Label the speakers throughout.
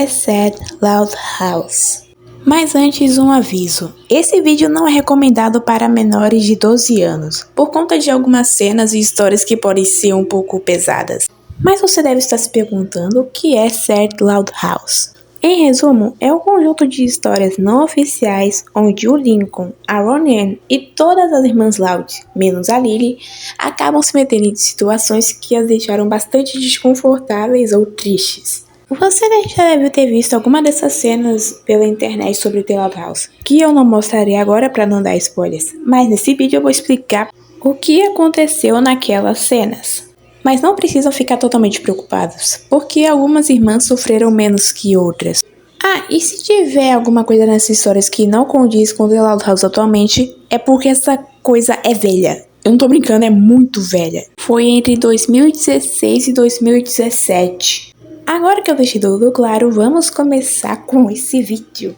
Speaker 1: é Sad Loud House? Mas antes um aviso, esse vídeo não é recomendado para menores de 12 anos, por conta de algumas cenas e histórias que podem ser um pouco pesadas. Mas você deve estar se perguntando o que é Sad Loud House. Em resumo, é um conjunto de histórias não oficiais onde o Lincoln, a Ronan e todas as irmãs Loud, menos a Lily, acabam se metendo em situações que as deixaram bastante desconfortáveis ou tristes. Você já deve ter visto alguma dessas cenas pela internet sobre The Loud House, que eu não mostrarei agora para não dar spoilers, mas nesse vídeo eu vou explicar o que aconteceu naquelas cenas. Mas não precisam ficar totalmente preocupados, porque algumas irmãs sofreram menos que outras. Ah, e se tiver alguma coisa nessas histórias que não condiz com The Loud House atualmente, é porque essa coisa é velha. Eu não tô brincando, é muito velha. Foi entre 2016 e 2017. Agora que eu deixei tudo claro, vamos começar com esse vídeo.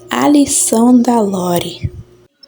Speaker 1: A lição da Lori.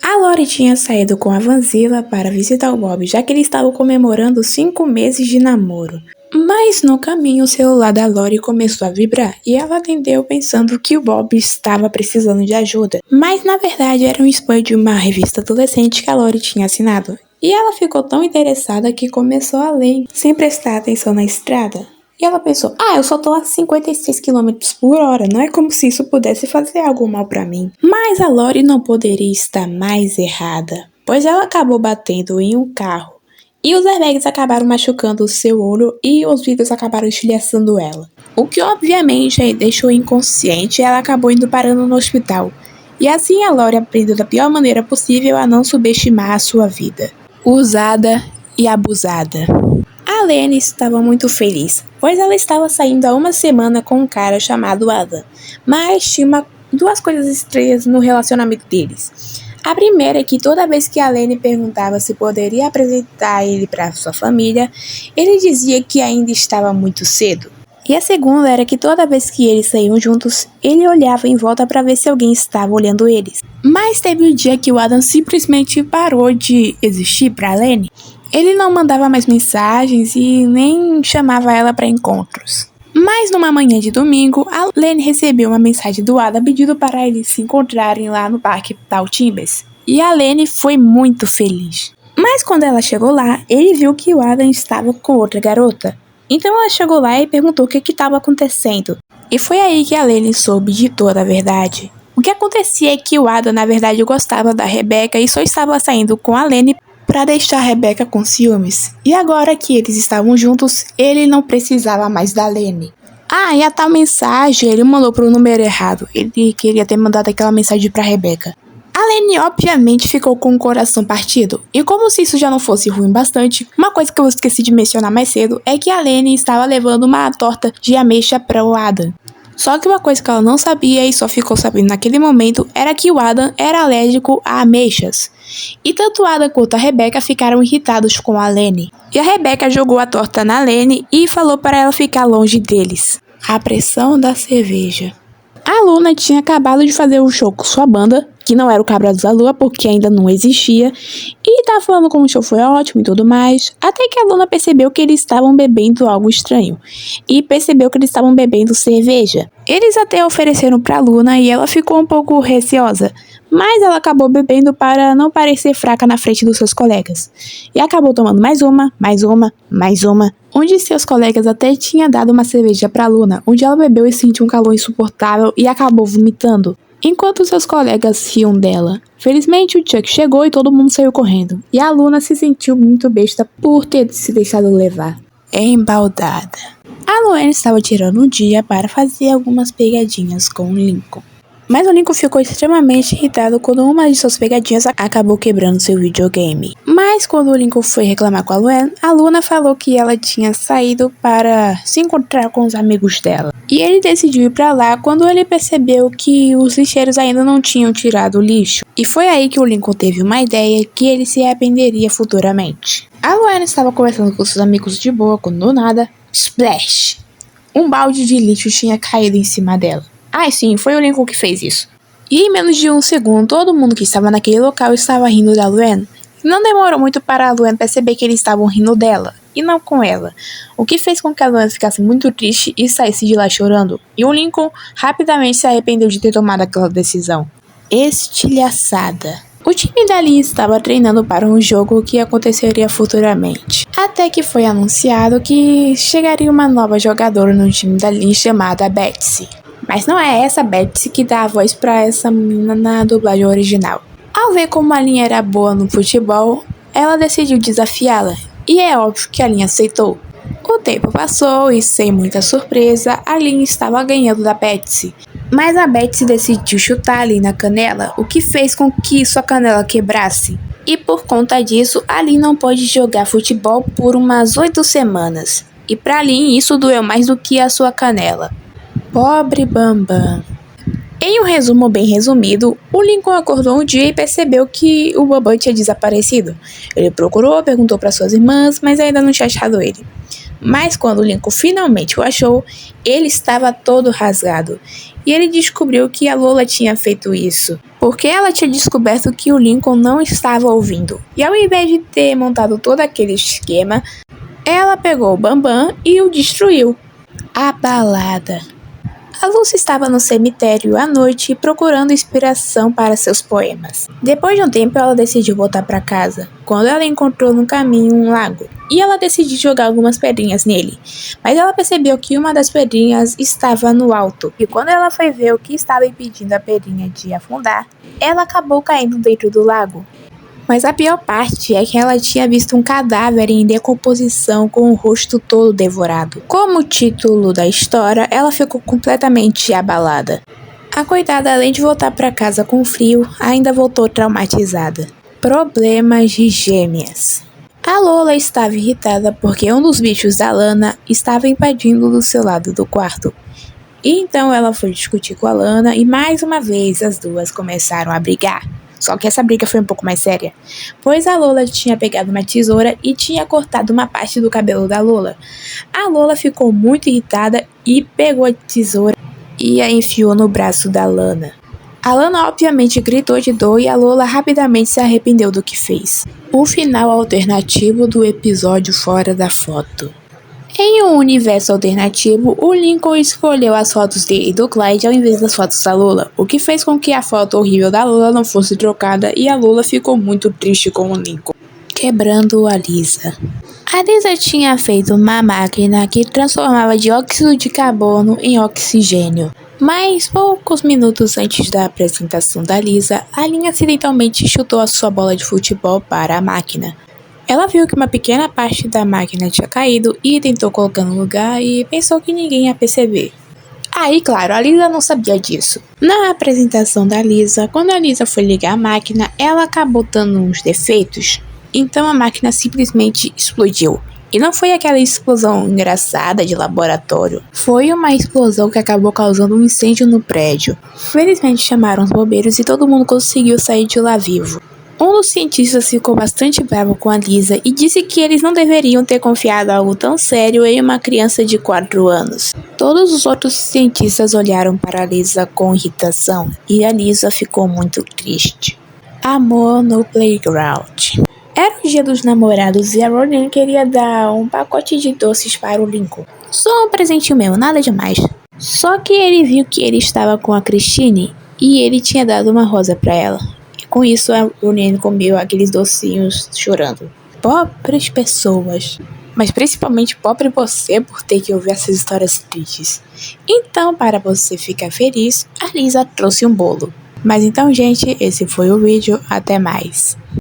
Speaker 1: A Lori tinha saído com a Vanzilla para visitar o Bob, já que eles estavam comemorando 5 meses de namoro. Mas no caminho o celular da Lori começou a vibrar e ela atendeu pensando que o Bob estava precisando de ajuda. Mas na verdade era um spam de uma revista adolescente que a Lori tinha assinado. E ela ficou tão interessada que começou a ler, sem prestar atenção na estrada. E ela pensou, eu só tô a 56 km por hora, não é como se isso pudesse fazer algo mal pra mim. Mas a Lori não poderia estar mais errada, pois ela acabou batendo em um carro. E os airbags acabaram machucando o seu olho e os vidros acabaram estilhaçando ela. O que obviamente a deixou inconsciente e ela acabou indo parando no hospital. E assim a Lori aprendeu da pior maneira possível a não subestimar a sua vida. Usada e abusada. A Lene estava muito feliz, pois ela estava saindo há uma semana com um cara chamado Adam, mas tinha duas coisas estranhas no relacionamento deles. A primeira é que toda vez que a Lene perguntava se poderia apresentar ele para sua família, ele dizia que ainda estava muito cedo. E a segunda era que toda vez que eles saíam juntos, ele olhava em volta para ver se alguém estava olhando eles. Mas teve um dia que o Adam simplesmente parou de existir para a Lene. Ele não mandava mais mensagens e nem chamava ela para encontros. Mas numa manhã de domingo, a Lene recebeu uma mensagem do Adam pedindo para eles se encontrarem lá no Parque Tal Timbers. E a Lene foi muito feliz. Mas quando ela chegou lá, ele viu que o Adam estava com outra garota. Então ela chegou lá e perguntou o que estava acontecendo. E foi aí que a Lene soube de toda a verdade. O que acontecia é que o Adam na verdade gostava da Rebecca e só estava saindo com a Lene para deixar a Rebecca com ciúmes. E agora que eles estavam juntos, ele não precisava mais da Lene. E a tal mensagem ele mandou pro número errado. Ele queria ter mandado aquela mensagem pra Rebecca. A Lene obviamente ficou com o coração partido. E como se isso já não fosse ruim bastante, uma coisa que eu esqueci de mencionar mais cedo é que a Lene estava levando uma torta de ameixa para o Adam. Só que uma coisa que ela não sabia e só ficou sabendo naquele momento era que o Adam era alérgico a ameixas. E tanto o Adam quanto a Rebecca ficaram irritados com a Lene. E a Rebecca jogou a torta na Lene e falou para ela ficar longe deles. A pressão da cerveja. A Luna tinha acabado de fazer um show com sua banda, que não era o Cabra da Lua porque ainda não existia, e tava falando como o show foi ótimo e tudo mais, até que a Luna percebeu que eles estavam bebendo algo estranho, e percebeu que eles estavam bebendo cerveja. Eles até ofereceram pra Luna e ela ficou um pouco receosa, mas ela acabou bebendo para não parecer fraca na frente dos seus colegas, e acabou tomando mais uma, onde seus colegas até tinham dado uma cerveja pra Luna, onde ela bebeu e sentiu um calor insuportável e acabou vomitando. Enquanto seus colegas riam dela. Felizmente o Chuck chegou e todo mundo saiu correndo. E a Luna se sentiu muito besta por ter se deixado levar. Embaldada. A Luana estava tirando um dia para fazer algumas pegadinhas com o Lincoln. Mas o Lincoln ficou extremamente irritado quando uma de suas pegadinhas acabou quebrando seu videogame. Mas quando o Lincoln foi reclamar com a Luna falou que ela tinha saído para se encontrar com os amigos dela. E ele decidiu ir para lá quando ele percebeu que os lixeiros ainda não tinham tirado o lixo. E foi aí que o Lincoln teve uma ideia que ele se arrependeria futuramente. A Luana estava conversando com seus amigos de boa quando do nada, splash! Um balde de lixo tinha caído em cima dela. Sim, foi o Lincoln que fez isso. E em menos de um segundo, todo mundo que estava naquele local estava rindo da Luana. Não demorou muito para a Luana perceber que eles estavam rindo dela. e não com ela, o que fez com que a Lana ficasse muito triste e saísse de lá chorando, e o Lincoln rapidamente se arrependeu de ter tomado aquela decisão. Estilhaçada. O time dali estava treinando para um jogo que aconteceria futuramente, até que foi anunciado que chegaria uma nova jogadora no time dali chamada Betsy. Mas não é essa Betsy que dá a voz para essa menina na dublagem original. Ao ver como a Lynn era boa no futebol, ela decidiu desafiá-la, e é óbvio que a Lynn aceitou. O tempo passou e, sem muita surpresa, a Lynn estava ganhando da Betsy. Mas a Betsy decidiu chutar a Lynn na canela, o que fez com que sua canela quebrasse. E por conta disso, a Lynn não pôde jogar futebol por umas 8 semanas. E pra Lynn isso doeu mais do que a sua canela. Pobre Bambam. Em um resumo bem resumido, o Lincoln acordou um dia e percebeu que o Bambam tinha desaparecido. Ele procurou, perguntou para suas irmãs, mas ainda não tinha achado ele. Mas quando o Lincoln finalmente o achou, ele estava todo rasgado. E ele descobriu que a Lola tinha feito isso, porque ela tinha descoberto que o Lincoln não estava ouvindo. E ao invés de ter montado todo aquele esquema, ela pegou o Bambam e o destruiu. Abalada. A Lucy estava no cemitério à noite procurando inspiração para seus poemas. Depois de um tempo, ela decidiu voltar para casa, quando ela encontrou no caminho um lago, e ela decidiu jogar algumas pedrinhas nele. Mas ela percebeu que uma das pedrinhas estava no alto, e quando ela foi ver o que estava impedindo a pedrinha de afundar, ela acabou caindo dentro do lago. Mas a pior parte é que ela tinha visto um cadáver em decomposição com o rosto todo devorado. Como título da história, ela ficou completamente abalada. A coitada, além de voltar para casa com frio, ainda voltou traumatizada. Problemas de gêmeas. A Lola estava irritada porque um dos bichos da Lana estava invadindo do seu lado do quarto. E então ela foi discutir com a Lana e mais uma vez as duas começaram a brigar. Só que essa briga foi um pouco mais séria, pois a Lola tinha pegado uma tesoura e tinha cortado uma parte do cabelo da Lola. A Lola ficou muito irritada e pegou a tesoura e a enfiou no braço da Lana. A Lana obviamente gritou de dor e a Lola rapidamente se arrependeu do que fez. O final alternativo do episódio Fora da Foto. Em um universo alternativo, o Lincoln escolheu as fotos dele e do Clyde ao invés das fotos da Lola, o que fez com que a foto horrível da Lola não fosse trocada e a Lola ficou muito triste com o Lincoln. Quebrando a Lisa. A Lisa tinha feito uma máquina que transformava dióxido de carbono em oxigênio. Mas poucos minutos antes da apresentação da Lisa, a Lynn acidentalmente chutou a sua bola de futebol para a máquina. Ela viu que uma pequena parte da máquina tinha caído e tentou colocar no lugar e pensou que ninguém ia perceber. Aí, claro, a Lisa não sabia disso. Na apresentação da Lisa, quando a Lisa foi ligar a máquina, ela acabou dando uns defeitos. Então a máquina simplesmente explodiu. E não foi aquela explosão engraçada de laboratório. Foi uma explosão que acabou causando um incêndio no prédio. Felizmente chamaram os bombeiros e todo mundo conseguiu sair de lá vivo. Um dos cientistas ficou bastante bravo com a Lisa e disse que eles não deveriam ter confiado algo tão sério em uma criança de 4 anos. Todos os outros cientistas olharam para a Lisa com irritação e a Lisa ficou muito triste. Amor no playground. Era o dia dos namorados e a Ronin queria dar um pacote de doces para o Lincoln. Só um presentinho meu, nada demais. Só que ele viu que ele estava com a Christine e ele tinha dado uma rosa para ela. Com isso, a Ronin comeu aqueles docinhos chorando. Pobres pessoas. Mas principalmente pobre você por ter que ouvir essas histórias tristes. Então, para você ficar feliz, a Lisa trouxe um bolo. Mas então, gente, esse foi o vídeo. Até mais.